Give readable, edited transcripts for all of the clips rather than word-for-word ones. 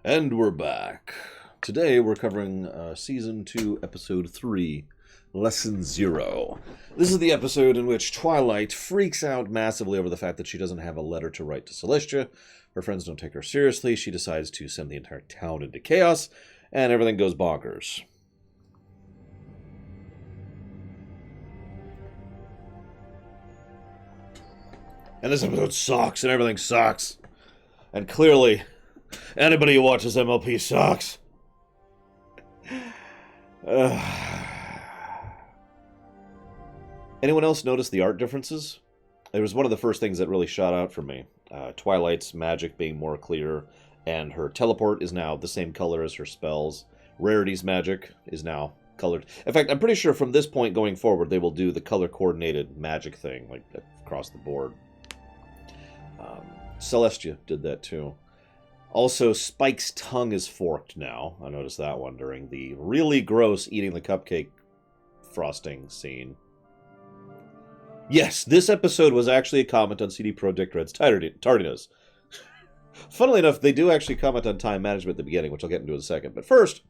And we're back. Today we're covering Season 2, Episode 3, Lesson 0. This is the episode in which Twilight freaks out massively over the fact that she doesn't have a letter to write to Celestia. Her friends don't take her seriously. She decides to send the entire town into chaos, and everything goes bonkers. And this episode sucks, and everything sucks. And clearly, anybody who watches MLP sucks. Anyone else notice the art differences? It was one of the first things that really shot out for me. Twilight's magic being more clear, and her teleport is now the same color as her spells. Rarity's magic is now colored. In fact, I'm pretty sure from this point going forward, they will do the color-coordinated magic thing, like across the board. Celestia did that too. Also, Spike's tongue is forked now. I noticed that one during the really gross eating the cupcake frosting scene. Yes, this episode was actually a comment on CD Projekt Red's tardiness. Funnily enough, they do actually comment on time management at the beginning, which I'll get into in a second. But first,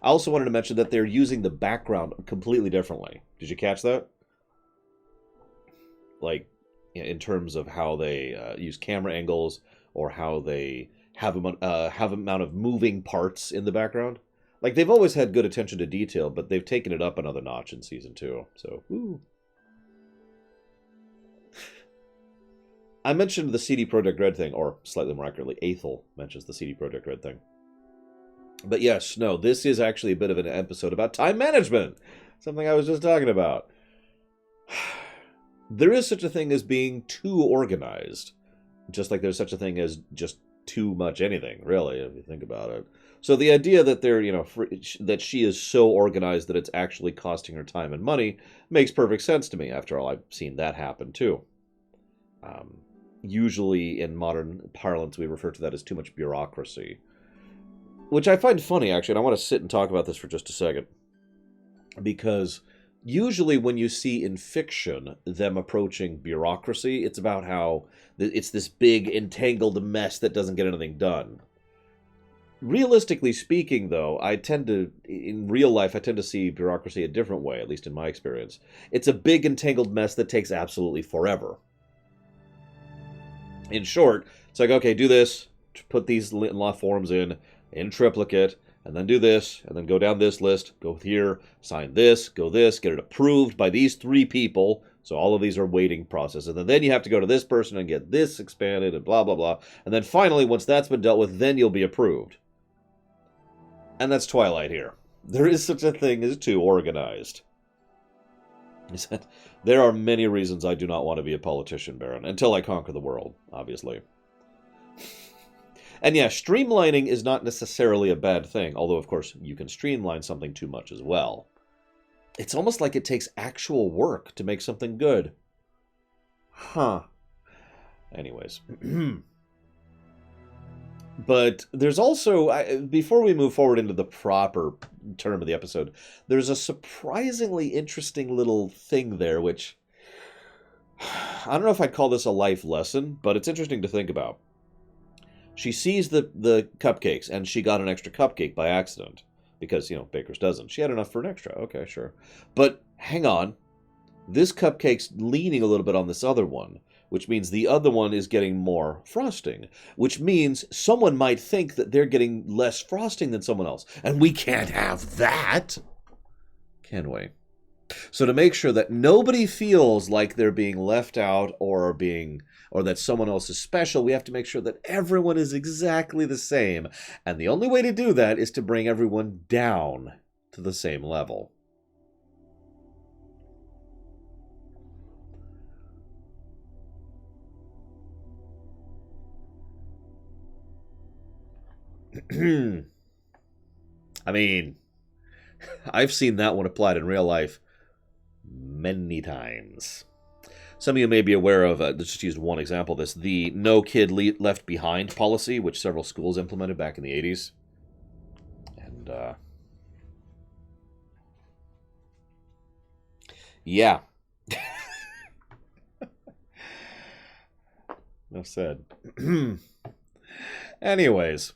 I also wanted to mention that they're using the background completely differently. Did you catch that? Like, in terms of how they use camera angles or how they have amount of moving parts in the background. Like, they've always had good attention to detail, but they've taken it up another notch in Season 2. So, woo. I mentioned the CD Projekt Red thing, or slightly more accurately, Aethel mentions the CD Projekt Red thing. But yes, no, this is actually a bit of an episode about time management. Something I was just talking about. There is such a thing as being too organized. Just like there's such a thing as just too much anything, really, if you think about it. So the idea that they're, that she is so organized that it's actually costing her time and money makes perfect sense to me. After all, I've seen that happen too. Usually in modern parlance, we refer to that as too much bureaucracy. Which I find funny, actually, and I want to sit and talk about this for just a second. Because usually when you see in fiction them approaching bureaucracy, it's about how it's this big entangled mess that doesn't get anything done. Realistically speaking, though, in real life, I tend to see bureaucracy a different way, at least in my experience. It's a big entangled mess that takes absolutely forever. In short, it's like, okay, do this, put these law forms in triplicate, and then do this, and then go down this list, go here, sign this, go this, get it approved by these 3 people. So all of these are waiting processes. And then you have to go to this person and get this expanded and blah, blah, blah. And then finally, once that's been dealt with, then you'll be approved. And that's Twilight here. There is such a thing as too organized. There are many reasons I do not want to be a politician, Baron, until I conquer the world, obviously. And yeah, streamlining is not necessarily a bad thing, although, of course, you can streamline something too much as well. It's almost like it takes actual work to make something good. Huh. Anyways. But there's also, before we move forward into the proper term of the episode, there's a surprisingly interesting little thing there, which I don't know if I'd call this a life lesson, but it's interesting to think about. She sees the cupcakes, and she got an extra cupcake by accident. Because, Baker's dozen. She had enough for an extra. Okay, sure. But, hang on. This cupcake's leaning a little bit on this other one, which means the other one is getting more frosting. Which means someone might think that they're getting less frosting than someone else. And we can't have that! Can we? So to make sure that nobody feels like they're being left out or that someone else is special, we have to make sure that everyone is exactly the same. And the only way to do that is to bring everyone down to the same level. I mean, I've seen that one applied in real life many times. Some of you may be aware of, let's just use one example of this, the No Kid Left Behind policy, which several schools implemented back in the 80s. And, yeah. Enough said. Anyways,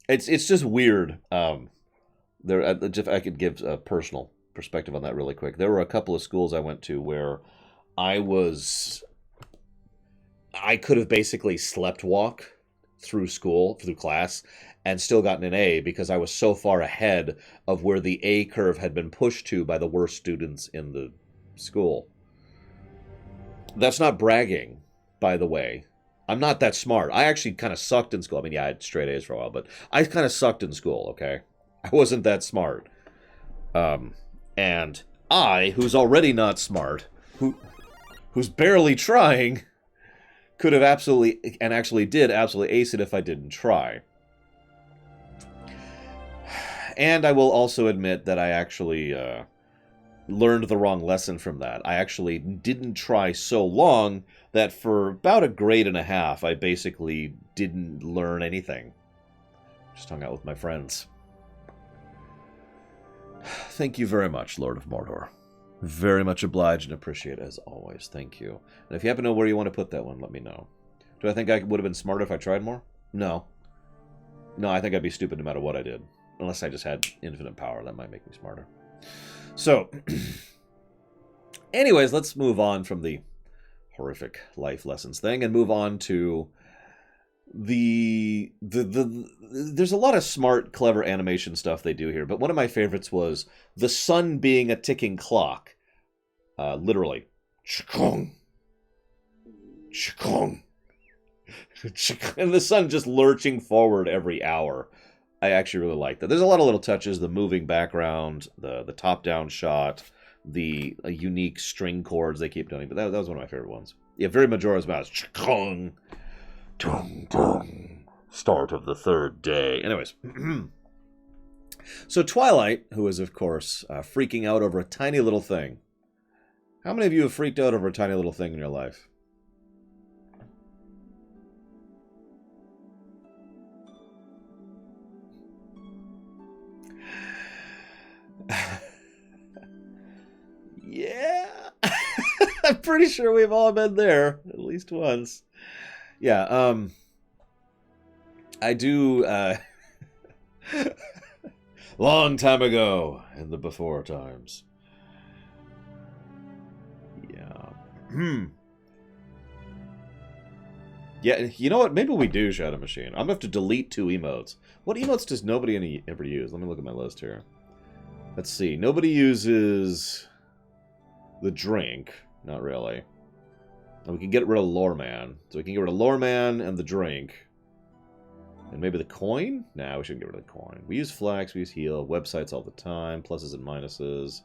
It's just weird. If I could give a personal perspective on that really quick. There were a couple of schools I went to where I was I could have basically slept walk through school, through class, and still gotten an A because I was so far ahead of where the A curve had been pushed to by the worst students in the school. That's not bragging, by the way. I'm not that smart. I actually kind of sucked in school. I mean, yeah, I had straight A's for a while, but I kind of sucked in school, okay? I wasn't that smart. And I, who's already not smart, who's barely trying, could have absolutely, and actually did absolutely ace it if I didn't try. And I will also admit that I actually learned the wrong lesson from that. I actually didn't try so long that for about a grade and a half, I basically didn't learn anything. Just hung out with my friends. Thank you very much, Lord of Mordor. Very much obliged and appreciate as always. Thank you. And if you happen to know where you want to put that one, let me know. Do I think I would have been smarter if I tried more? No. No, I think I'd be stupid no matter what I did. Unless I just had infinite power. That might make me smarter. So, anyways, let's move on from the horrific life lessons thing and move on to there's a lot of smart, clever animation stuff they do here, but one of my favorites was the sun being a ticking clock. Literally. Chikong. Chikong. And the sun just lurching forward every hour. I actually really like that. There's a lot of little touches, the moving background, the top-down shot, the unique string chords they keep doing, but that was one of my favorite ones. Yeah, very Majora's Mask. Chikong. Dum, dum. Start of the third day. Anyways. So Twilight, who is, of course, freaking out over a tiny little thing. How many of you have freaked out over a tiny little thing in your life? Yeah. I'm pretty sure we've all been there at least once. Yeah, I do, long time ago in the before times. Yeah. Yeah, you know what? Maybe we do Shadow Machine. I'm gonna have to delete 2 emotes. What emotes does nobody ever use? Let me look at my list here. Let's see. Nobody uses the drink. Not really. And we can get rid of Lore Man. So we can get rid of Lore Man and the drink. And maybe the coin? Nah, we shouldn't get rid of the coin. We use flax, we use heal, websites all the time, pluses and minuses.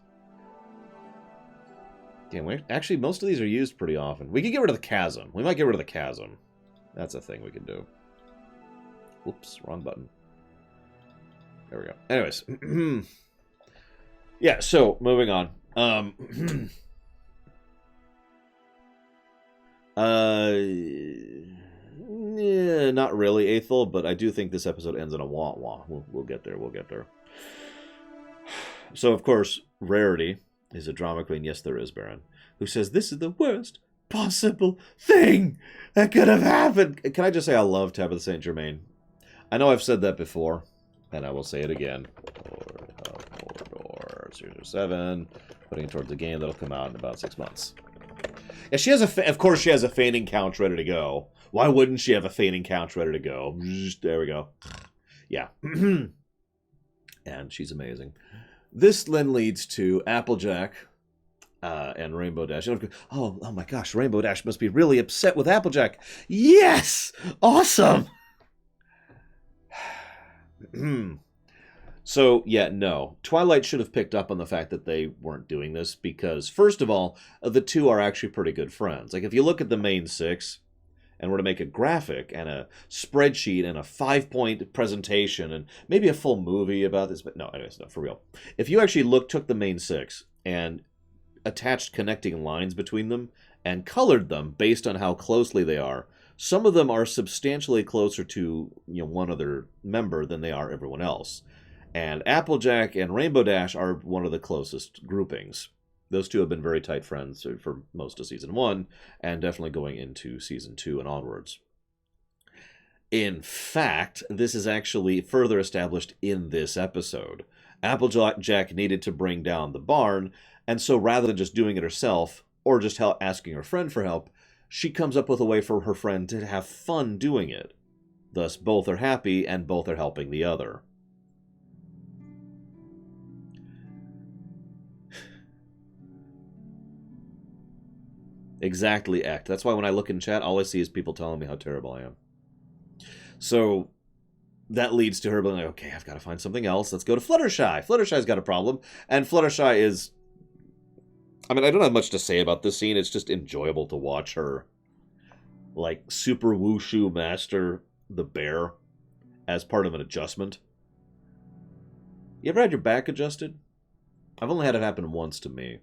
Damn, actually, most of these are used pretty often. We can get rid of the chasm. We might get rid of the chasm. That's a thing we can do. Whoops, wrong button. There we go. Anyways. Yeah, so, moving on. Yeah, not really, Aethel, but I do think this episode ends in a wah-wah. We'll get there, we'll get there. So, of course, Rarity is a drama queen. Yes, there is, Baron. Who says, this is the worst possible thing that could have happened. Can I just say I love Tabitha St. Germain? I know I've said that before, and I will say it again. Mordor 007, putting it towards the game that'll come out in about 6 months. Yeah, she has of course she has a fainting couch ready to go. Why wouldn't she have a fainting couch ready to go? There we go. Yeah. And she's amazing. This then leads to Applejack and Rainbow Dash. Oh my gosh, Rainbow Dash must be really upset with Applejack. Yes! Awesome! So, yeah, no. Twilight should have picked up on the fact that they weren't doing this because, first of all, the two are actually pretty good friends. Like, if you look at the main 6 and were to make a graphic and a spreadsheet and a 5-point presentation and maybe a full movie about this, but no, anyways, no, for real. If you actually took the main 6 and attached connecting lines between them and colored them based on how closely they are, some of them are substantially closer to one other member than they are everyone else. And Applejack and Rainbow Dash are one of the closest groupings. Those two have been very tight friends for most of Season 1, and definitely going into Season 2 and onwards. In fact, this is actually further established in this episode. Applejack needed to bring down the barn, and so rather than just doing it herself, or just asking her friend for help, she comes up with a way for her friend to have fun doing it. Thus, both are happy, and both are helping the other. Exactly, Act. That's why when I look in chat, all I see is people telling me how terrible I am. So that leads to her being like, okay, I've got to find something else. Let's go to Fluttershy. Fluttershy's got a problem. And Fluttershy is... I mean, I don't have much to say about this scene. It's just enjoyable to watch her, like, super wushu master the bear as part of an adjustment. You ever had your back adjusted? I've only had it happen once to me.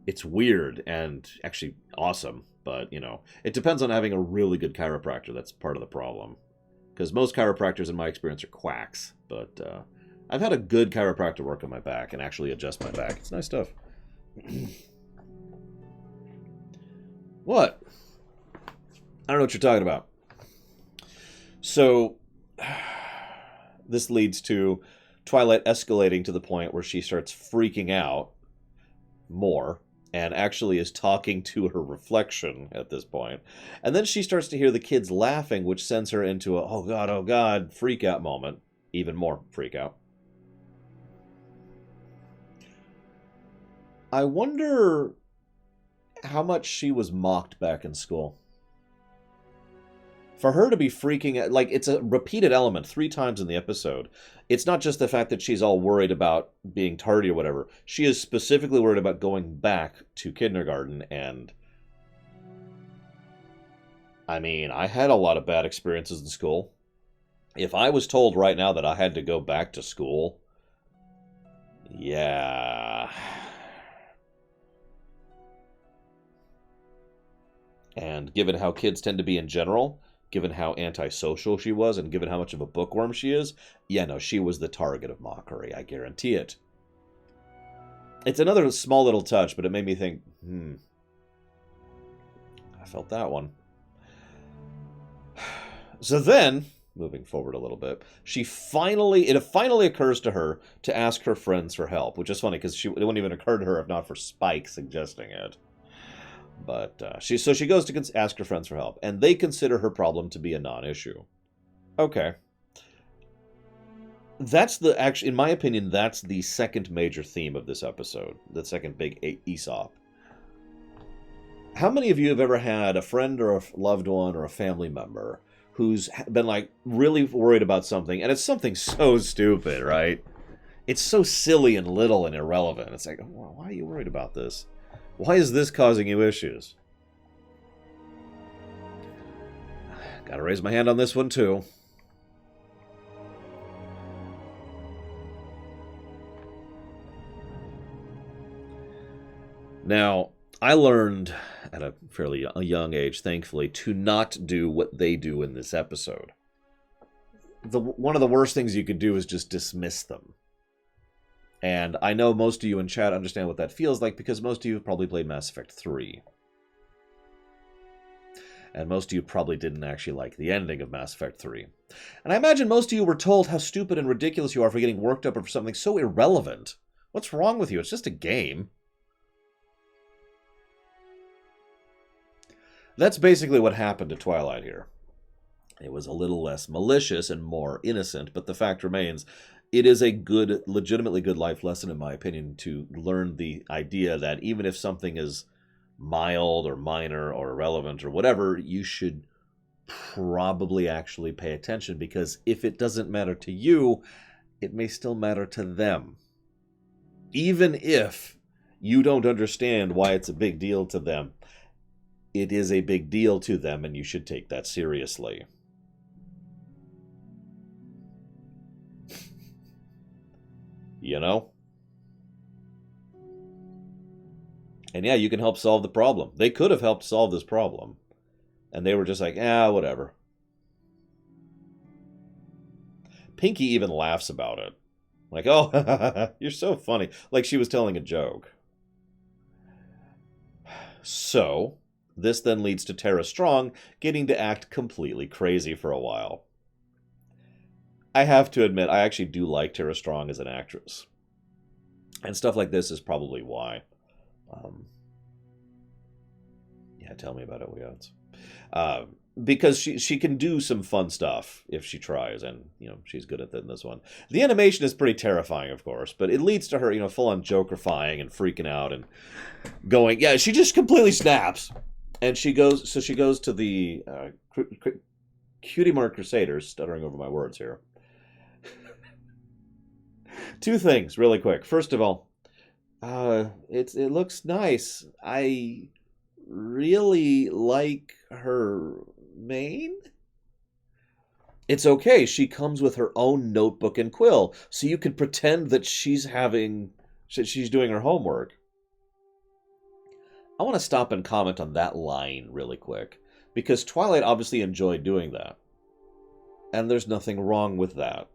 It's weird and actually awesome, but, you know, it depends on having a really good chiropractor. That's part of the problem. Because most chiropractors, in my experience, are quacks. But I've had a good chiropractor work on my back and actually adjust my back. It's nice stuff. What? I don't know what you're talking about. So, this leads to Twilight escalating to the point where she starts freaking out more and actually is talking to her reflection at this point. And then she starts to hear the kids laughing, which sends her into a, oh God, freak out moment. Even more freak out. I wonder how much she was mocked back in school. For her to be freaking out, like, it's a repeated element 3 times in the episode. It's not just the fact that she's all worried about being tardy or whatever. She is specifically worried about going back to kindergarten, and... I mean, I had a lot of bad experiences in school. If I was told right now that I had to go back to school... Yeah... And given how kids tend to be in general... Given how antisocial she was, and given how much of a bookworm she is, yeah, no, she was the target of mockery, I guarantee it. It's another small little touch, but it made me think, I felt that one. So then, moving forward a little bit, it finally occurs to her to ask her friends for help, which is funny, because it wouldn't even occur to her if not for Spike suggesting it. But she goes to ask her friends for help, and they consider her problem to be a non-issue. Okay. In my opinion, that's the second major theme of this episode. The second big Aesop. How many of you have ever had a friend or a loved one or a family member who's been, like, really worried about something, and it's something so stupid, right? It's so silly and little and irrelevant. It's like, why are you worried about this? Why is this causing you issues? Gotta raise my hand on this one, too. Now, I learned at a fairly young age, thankfully, to not do what they do in this episode. One of the worst things you could do is just dismiss them. And I know most of you in chat understand what that feels like, because most of you have probably played Mass Effect 3. And most of you probably didn't actually like the ending of Mass Effect 3. And I imagine most of you were told how stupid and ridiculous you are for getting worked up over something so irrelevant. What's wrong with you? It's just a game. That's basically what happened to Twilight here. It was a little less malicious and more innocent, but the fact remains, it is a good, legitimately good life lesson, in my opinion, to learn the idea that even if something is mild or minor or irrelevant or whatever, you should probably actually pay attention, because if it doesn't matter to you, it may still matter to them. Even if you don't understand why it's a big deal to them, it is a big deal to them, and you should take that seriously. You know? And yeah, you can help solve the problem. They could have helped solve this problem. And they were just like, whatever. Pinky even laughs about it. Like, oh, you're so funny. Like she was telling a joke. So, This then leads to Tara Strong getting to act completely crazy for a while. I have to admit, I actually do like Tara Strong as an actress. And stuff like this is probably why. Yeah, tell me about it, Weods. Because she can do some fun stuff if she tries, and, she's good at that in this one. The animation is pretty terrifying, of course, but it leads to her, full-on jokerifying and freaking out and going, yeah, she just completely snaps. And she goes to the Cutie Mark Crusaders, stuttering over my words here. Two things, really quick. First of all, it looks nice. I really like her mane. It's okay. She comes with her own notebook and quill, so you could pretend that she's doing her homework. I want to stop and comment on that line really quick, because Twilight obviously enjoyed doing that. And there's nothing wrong with that.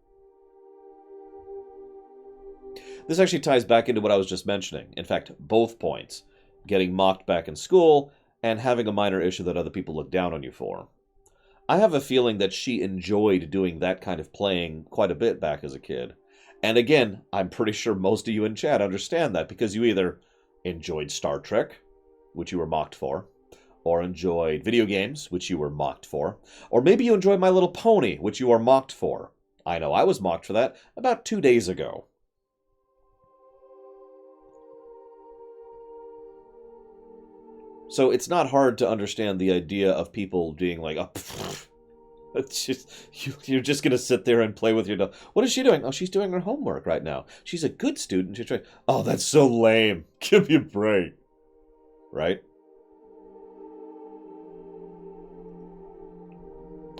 This actually ties back into what I was just mentioning. In fact, both points. Getting mocked back in school, and having a minor issue that other people look down on you for. I have a feeling that she enjoyed doing that kind of playing quite a bit back as a kid. And again, I'm pretty sure most of you in chat understand that, because you either enjoyed Star Trek, which you were mocked for, or enjoyed video games, which you were mocked for, or maybe you enjoyed My Little Pony, which you are mocked for. I know I was mocked for that about 2 days ago. So it's not hard to understand the idea of people being like, oh, it's just, you're just going to sit there and play with your doll. What is she doing? Oh, she's doing her homework right now. She's a good student. She's trying. Oh, that's so lame. Give me a break. Right?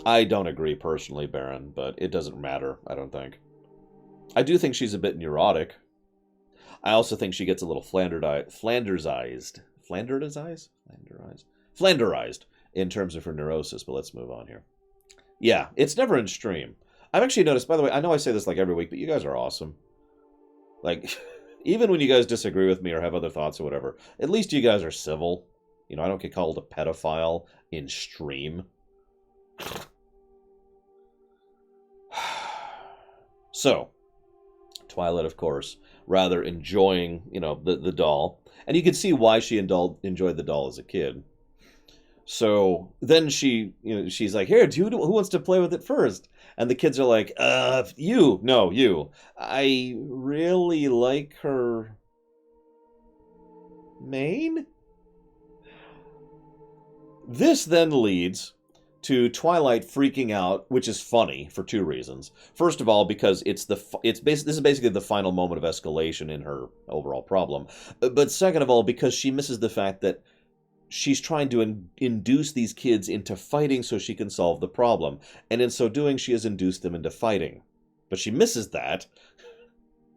I don't agree personally, Baron, but it doesn't matter, I don't think. I do think she's a bit neurotic. I also think she gets a little Flanderized in terms of her neurosis, but let's move on here. Yeah, it's never in stream. I've actually noticed, by the way, I know I say this like every week, but you guys are awesome. Like, even when you guys disagree with me or have other thoughts or whatever, at least you guys are civil. I don't get called a pedophile in stream. So, Twilight, of course, rather enjoying, the doll. And you can see why she enjoyed the doll as a kid. So then she's like, here, who wants to play with it first? And the kids are like, you. No, you. I really like her mane? This then leads to Twilight freaking out, which is funny for two reasons. First of all, because this is basically the final moment of escalation in her overall problem. But second of all, because she misses the fact that she's trying to induce these kids into fighting so she can solve the problem. And in so doing, she has induced them into fighting. But she misses that.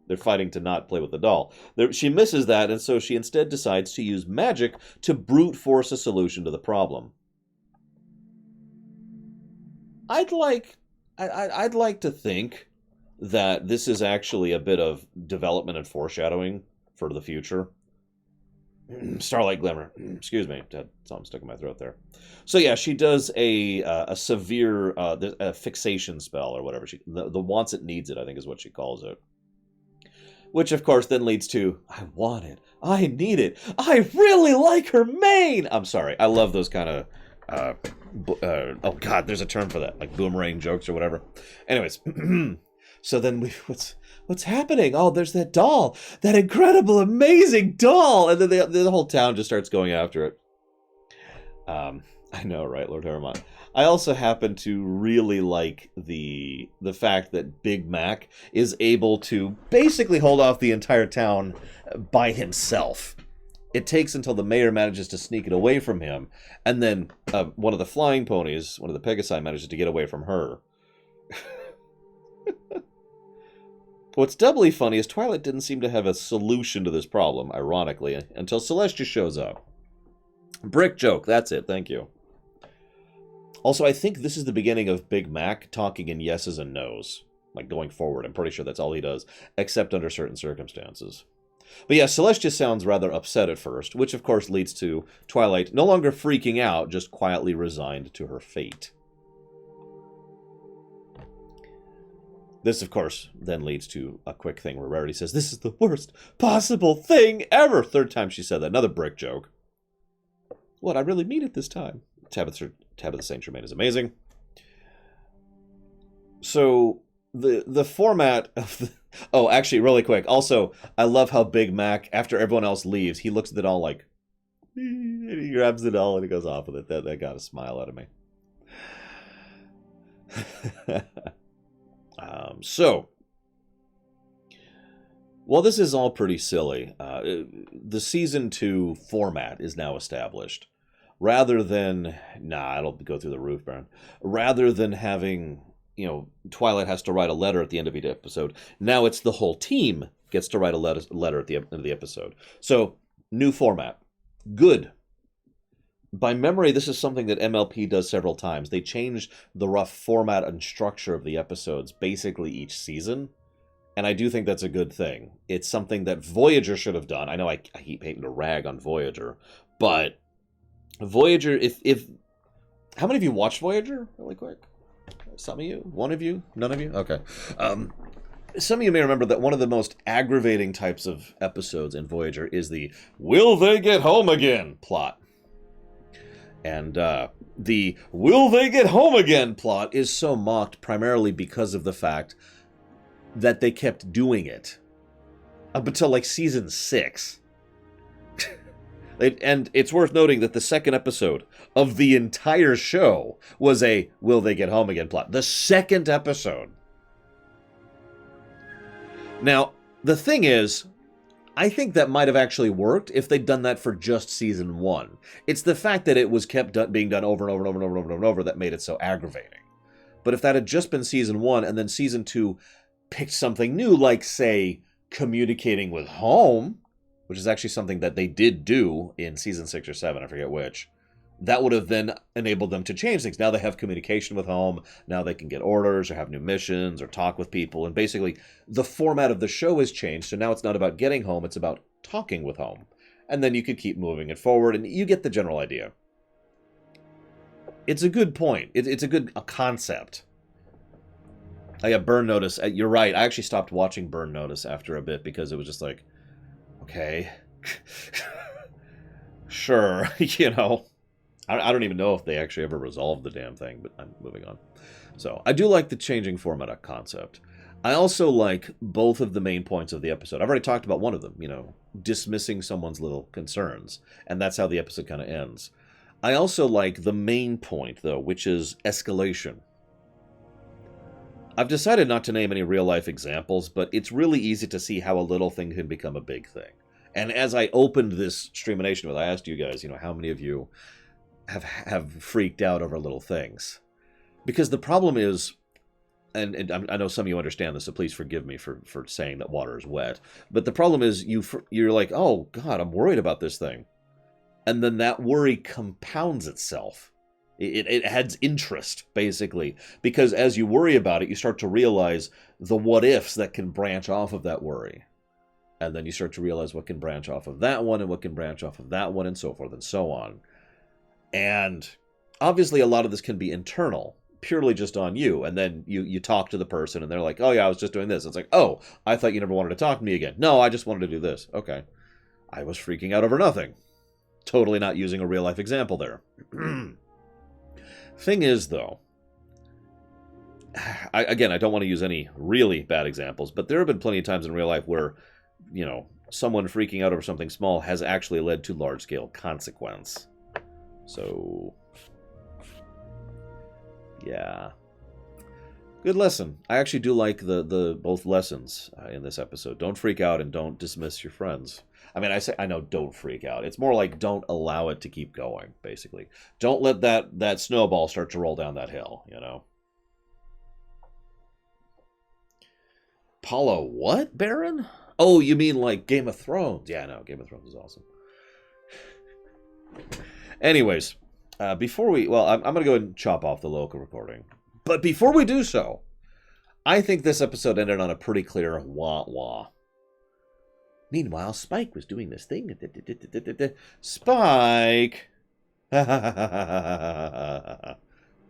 They're fighting to not play with the doll. She misses that, and so she instead decides to use magic to brute force a solution to the problem. I'd like to think that this is actually a bit of development and foreshadowing for the future. Starlight Glimmer. Excuse me. Something stuck in my throat there. So yeah, she does a severe a fixation spell or whatever. The wants it needs it, I think is what she calls it. Which of course then leads to, I want it. I need it. I really like her mane. I'm sorry. I love those kind of oh god, there's a term for that, like boomerang jokes or whatever. Anyways, so then what's happening? Oh, there's that doll, that incredible, amazing doll, and then the whole town just starts going after it. I know, right, Lord Harriman? I also happen to really like the fact that Big Mac is able to basically hold off the entire town by himself. It takes until the mayor manages to sneak it away from him, and then one of the flying ponies, one of the Pegasi, manages to get away from her. What's doubly funny is Twilight didn't seem to have a solution to this problem, ironically, until Celestia shows up. Brick joke, that's it, thank you. Also, I think this is the beginning of Big Mac talking in yeses and nos. Like, going forward, I'm pretty sure that's all he does, except under certain circumstances. But yeah, Celestia sounds rather upset at first, which of course leads to Twilight no longer freaking out, just quietly resigned to her fate. This, of course, then leads to a quick thing where Rarity says, "This is the worst possible thing ever!" Third time she said that. Another brick joke. What, I really mean it this time. Tabitha St. Germain is amazing. So, the format of the... Oh, actually, really quick. Also, I love how Big Mac, after everyone else leaves, he looks at the doll like... And he grabs the doll and he goes off with it. That got a smile out of me. So, while this is all pretty silly, the Season 2 format is now established. Rather than... Nah, it'll go through the roof, Baron. Rather than having, Twilight has to write a letter at the end of each episode, now it's the whole team gets to write a letter at the end of the episode. So, new format. Good. By memory, this is something that MLP does several times. They change the rough format and structure of the episodes basically each season, and I do think that's a good thing. It's something that Voyager should have done. I know I keep hating to rag on Voyager, but Voyager, if how many of you watched Voyager, really quick? Some of you? One of you? None of you? Okay. Some of you may remember that one of the most aggravating types of episodes in Voyager is the "Will they get home again?" plot. And the "Will they get home again?" plot is so mocked primarily because of the fact that they kept doing it up until like season 6. And it's worth noting that the second episode of the entire show was a "Will they get home again?" plot. The second episode. Now, the thing is, I think that might have actually worked if they'd done that for just season 1. It's the fact that it was kept being done over and over and over and over and over and over that made it so aggravating. But if that had just been season 1 and then season 2 picked something new, like, say, communicating with home, which is actually something that they did do in season 6 or 7, I forget which, that would have then enabled them to change things. Now they have communication with home, now they can get orders or have new missions or talk with people, and basically the format of the show has changed, so now it's not about getting home, it's about talking with home. And then you could keep moving it forward, and you get the general idea. It's a good point. It's a good concept. Oh yeah, Burn Notice. You're right, I actually stopped watching Burn Notice after a bit because it was just like, okay. Sure, I don't even know if they actually ever resolved the damn thing, but I'm moving on. So, I do like the changing format concept. I also like both of the main points of the episode. I've already talked about one of them, dismissing someone's little concerns, and that's how the episode kind of ends. I also like the main point, though, which is escalation. I've decided not to name any real-life examples, but it's really easy to see how a little thing can become a big thing. And as I opened this Streamination I asked you guys, how many of you have freaked out over little things? Because the problem is, and I know some of you understand this, so please forgive me for saying that water is wet, but the problem is you're like, oh God, I'm worried about this thing. And then that worry compounds itself. It adds interest, basically, because as you worry about it, you start to realize the what-ifs that can branch off of that worry. And then you start to realize what can branch off of that one, and what can branch off of that one, and so forth and so on. And obviously a lot of this can be internal, purely just on you, and then you talk to the person, and they're like, oh yeah, I was just doing this. It's like, oh, I thought you never wanted to talk to me again. No, I just wanted to do this. Okay. I was freaking out over nothing. Totally not using a real-life example there. Thing is, though, I don't want to use any really bad examples, but there have been plenty of times in real life where, someone freaking out over something small has actually led to large-scale consequence. So, yeah. Good lesson. I actually do like the both lessons in this episode. Don't freak out and don't dismiss your friends. I mean, I know don't freak out. It's more like don't allow it to keep going, basically. Don't let that snowball start to roll down that hill, Paula what, Baron? Oh, you mean like Game of Thrones? Yeah, no, Game of Thrones is awesome. Anyways, before we... Well, I'm going to go ahead and chop off the local recording. But before we do so, I think this episode ended on a pretty clear wah-wah. Meanwhile, Spike was doing this thing. Spike!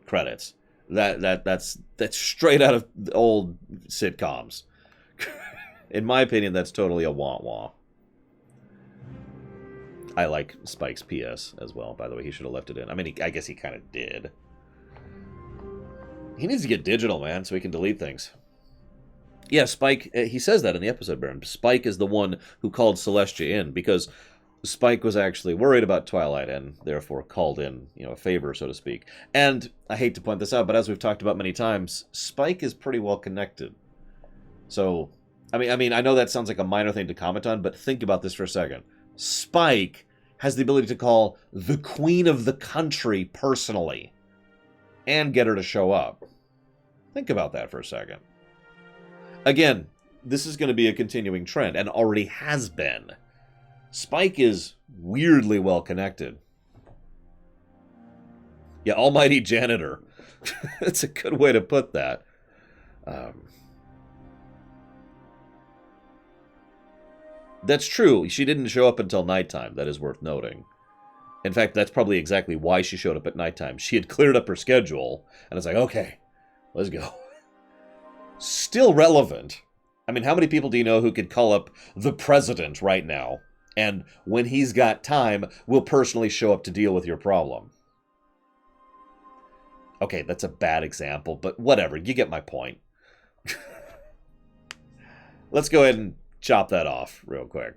Credits. That's straight out of old sitcoms. In my opinion, that's totally a wah-wah. I like Spike's PS as well, by the way. He should have left it in. I mean, I guess he kind of did. He needs to get digital, man, so he can delete things. Yeah, Spike, he says that in the episode, Baron. Spike is the one who called Celestia in, because Spike was actually worried about Twilight and therefore called in, a favor, so to speak. And I hate to point this out, but as we've talked about many times, Spike is pretty well connected. So, I mean, I know that sounds like a minor thing to comment on, but think about this for a second. Spike has the ability to call the queen of the country personally and get her to show up. Think about that for a second. Again, this is going to be a continuing trend, and already has been. Spike is weirdly well connected. Yeah, almighty janitor. That's a good way to put that. That's true. She didn't show up until nighttime. That is worth noting. In fact, that's probably exactly why she showed up at nighttime. She had cleared up her schedule, and it's like, okay, let's go. Still relevant. I mean, how many people do you know who could call up the president right now, and when he's got time, will personally show up to deal with your problem? Okay, that's a bad example, but whatever. You get my point. Let's go ahead and chop that off real quick.